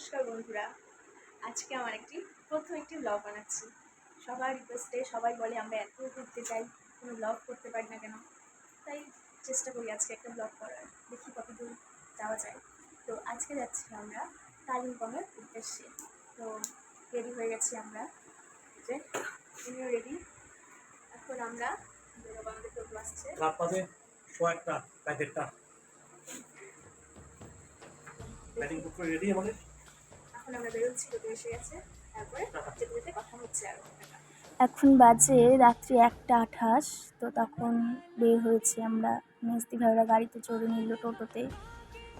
নমস্কার বন্ধুরা, আজকে আমার প্রথম একটি ব্লগ বানাচ্ছি। সবার রিকোয়েস্টে সবাই বলে আমরা এত ঘুরতে চাই, কোনো ব্লগ করতে পারি না কেন। তাই চেষ্টা করি আজকে একটা ব্লগ করার, দেখি কতদূর যাওয়া যায়। তো আজকে যাচ্ছি আমরা কালিম্পংয়ের উদ্দেশ্যে। তো রেডি হয়ে গেছি আমরা, যে তুমিও রেডি। এখন আমরা বেরোবো, আমাদের টোটো আসছে। এখন আমরা বেরোচ্ছি, টোটো এসে গেছে। তারপরে যেতে যেতে কথা হচ্ছে আরো। এখন বাজে রাত্রি 1:28। তো তখন বের হয়েছি আমরা। মেজদি ভাইরা গাড়িতে চড়ে নিল টোটোতে।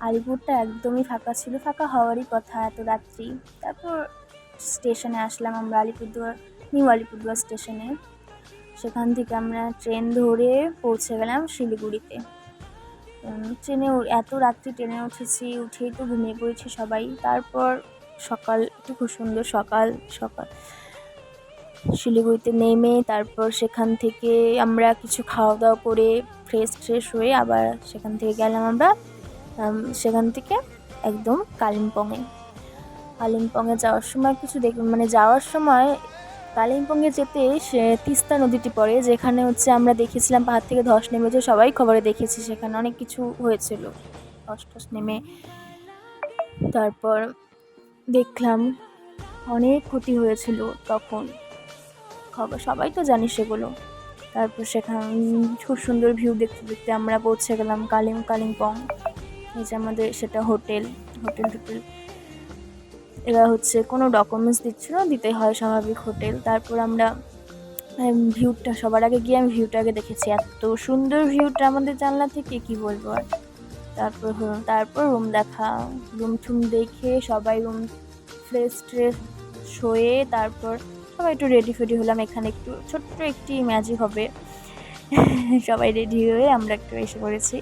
আলিপুরটা একদমই ফাঁকা ছিল, ফাঁকা হওয়ারই কথা এত রাত্রি। তারপর স্টেশনে আসলাম আমরা, নিউ আলিপুরদুয়ার স্টেশনে। সেখান থেকে আমরা ট্রেন ধরে পৌঁছে গেলাম শিলিগুড়িতে। ট্রেনে এত রাত্রি ট্রেনে উঠেছি, উঠেই তো ঘুমিয়ে পড়েছি সবাই। তারপর সকাল, খুব সুন্দর সকাল সকাল শিলিগুড়িতে নেমে তারপর সেখান থেকে আমরা কিছু খাওয়া দাওয়া করে ফ্রেশ হয়ে আবার সেখান থেকে গেলাম আমরা সেখান থেকে একদম কালিম্পংয়ে যাওয়ার সময় কিছু যাওয়ার সময় কালিম্পংয়ে যেতে সে তিস্তা নদীটি পড়ে, যেখানে আমরা দেখেছিলাম পাহাড় থেকে ধস নেমেছে, সবাই খবরে দেখেছি। সেখানে অনেক কিছু হয়েছিল, ধস নেমে। তারপর দেখলাম অনেক ক্ষতি হয়েছিল তখন, খবর সবাই তো জানি সেগুলো। তারপর সেখানে খুব সুন্দর ভিউ দেখতে দেখতে আমরা পৌঁছে গেলাম কালিম্পং। এই যে আমাদের সেটা হোটেল। এরা কোনো ডকুমেন্টস দিচ্ছিল, দিতে হয় স্বাভাবিক হোটেল। তারপর আমরা ভিউটা, সবার আগে গিয়ে আমি ভিউটা আগে দেখেছি। এত সুন্দর ভিউটা আমাদের জানলা থেকে, কি বলবো আর। তারপর রুম টুম দেখে সবাই ফ্রেশ হয়ে তারপর সবাই একটু রেডি ফেডি হলাম। এখানে একটু ছোট্ট একটি ম্যাজিক হবে। সবাই রেডি হয়ে আমরা একটু এসে পড়েছি।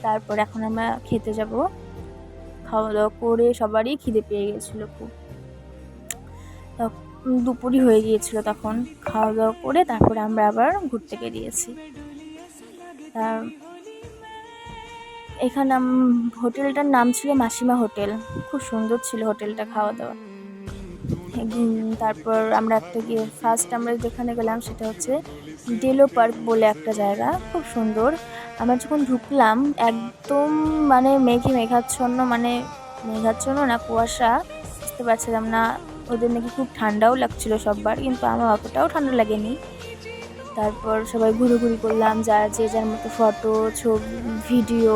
তারপর এখন আমরা খেতে যাব। খাওয়া দাওয়া করে সবারই খিদে পেয়ে গিয়েছিল খুব, দুপুরই হয়ে গিয়েছিল তখন। খাওয়া দাওয়া করে তারপরে আমরা আবার ঘুরতে বেরিয়েছি। এখানে হোটেলটার নাম ছিল মাসিমা হোটেল। খুব সুন্দর ছিল হোটেলটা, খাওয়া দাওয়া। তারপর আমরা ফার্স্ট আমরা যেখানে গেলাম সেটা ডেলো পার্ক বলে একটা জায়গা, খুব সুন্দর। আমরা যখন ঢুকলাম একদম মেঘাচ্ছন্ন না, কুয়াশা, বুঝতে পারছিলাম না। ওদের নাকি খুব ঠান্ডাও লাগছিল সববার, কিন্তু আমার অতটাও ঠান্ডা লাগেনি। তারপর সবাই ঘুরোঘুরি করলাম, যে যার মতো ফটো ছবি ভিডিও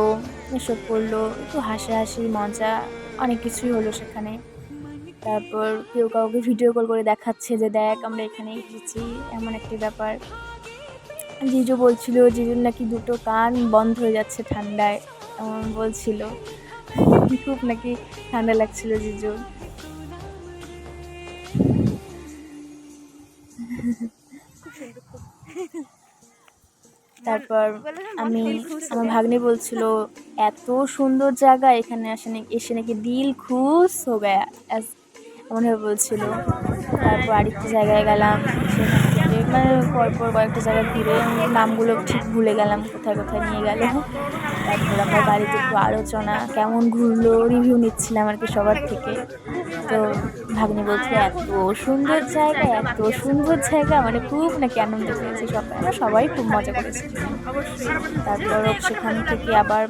এসব করলো, একটু হাসাহাসি মজা অনেক কিছুই হলো সেখানে। তারপর কেউ কাউকে ভিডিও কল করে দেখাচ্ছে যে দেখ আমরা এখানে এসেছি, এমন একটি ব্যাপার। জিজু বলছিল জিজুর নাকি দুটো কান বন্ধ হয়ে যাচ্ছে ঠান্ডায়, এমন বলছিল। খুব নাকি ঠান্ডা লাগছিল জিজুর। তারপর আমার ভাগ্নি বলছিল এত সুন্দর জায়গা, এখানে এসে নাকি দিল খুশ হো গায়া, এমনভাবে বলছিল। তারপর আরেকটি জায়গায় গেলাম, পরপর কয়েকটা জায়গায় ঘুরে নামগুলো ঠিক ভুলে গেলাম, কোথায় কোথায় নিয়ে গেল। তারপর আমার বাড়িতে একটু আলোচনা, কেমন ঘুরলো রিভিউ নিচ্ছিলাম আর কি সবার থেকে। তো ভাগ্নি বলছে এত সুন্দর জায়গা, খুব নাকি আনন্দ পেয়েছি সবাই, আমরা সবাই খুব মজা করেছি। তারপর সেখান থেকে আবার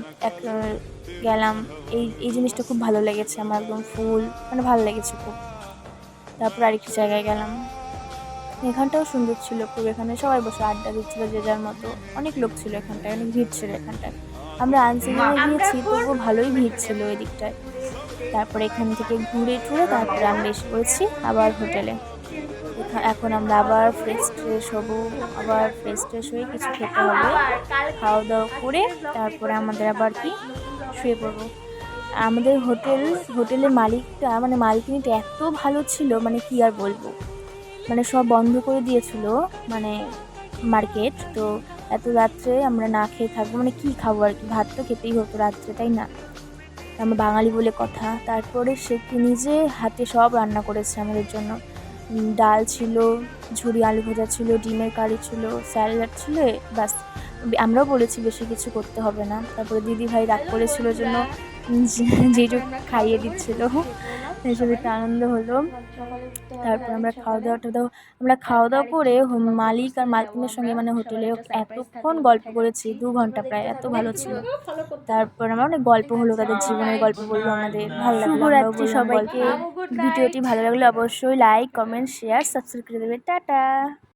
গেলাম। এই জিনিসটা খুব ভালো লেগেছে আমার, একদম ফুল ভালো লেগেছে খুব। তারপর আরেকটি জায়গায় গেলাম, এখানটাও সুন্দর ছিল খুব। এখানে সবাই বসে আড্ডা দিচ্ছিল যে যার মতো, অনেক লোক ছিল এখানটায়, অনেক ভিড় ছিল এখানটায়। আমরা আনসিজনে গিয়েছি, তবুও ভালোই ভিড় ছিল ওই দিকটায়। তারপরে এখান থেকে ঘুরে তারপরে আমরা এসে পড়েছি আবার হোটেলে। এখন আমরা আবার ফ্রেশ হবো, আবার ফ্রেশ হয়ে কিছু খেতে হবে, খাওয়া দাওয়া করে তারপরে আমাদের আবার শুয়ে পড়বো। আমাদের হোটেলের মালিকটা মালিকিনিটা এত ভালো ছিল, কি আর বলবো। সব বন্ধ করে দিয়েছিল, মার্কেট। তো এত রাত্রে আমরা না খেয়ে থাকবো, কি খাবো আর কি, ভাত তো খেতেই হতো রাত্রে, তাই না, আমরা বাঙালি বলে কথা। তারপরে সে নিজে হাতে সব রান্না করেছে আমাদের জন্য। ডাল ছিল, ঝুরি আলু ভাজা ছিল, ডিমের কারি ছিল, স্যালাড ছিল, বাস। আমরাও বলেছি বেশি কিছু করতে হবে না। তারপরে দিদি ভাই রাগ করেছিল জন্য যেটুকু খাইয়ে দিচ্ছিল। এসব একটু আনন্দ হলো। তারপর আমরা খাওয়া দাওয়া করে মালিক আর মালকিনের সঙ্গে মানে হোটেলে এতক্ষণ গল্প করেছি, 2 ঘন্টা প্রায়, এত ভালো ছিল। তারপর আমার অনেক গল্প হলো, তাদের জীবনের গল্প বললো আমাদের, ভালো লাগলো, আমরাও বললাম সবাইকে। ভিডিওটি ভালো লাগলে অবশ্যই লাইক, কমেন্ট, শেয়ার, সাবস্ক্রাইব করে দেবে। টাটা।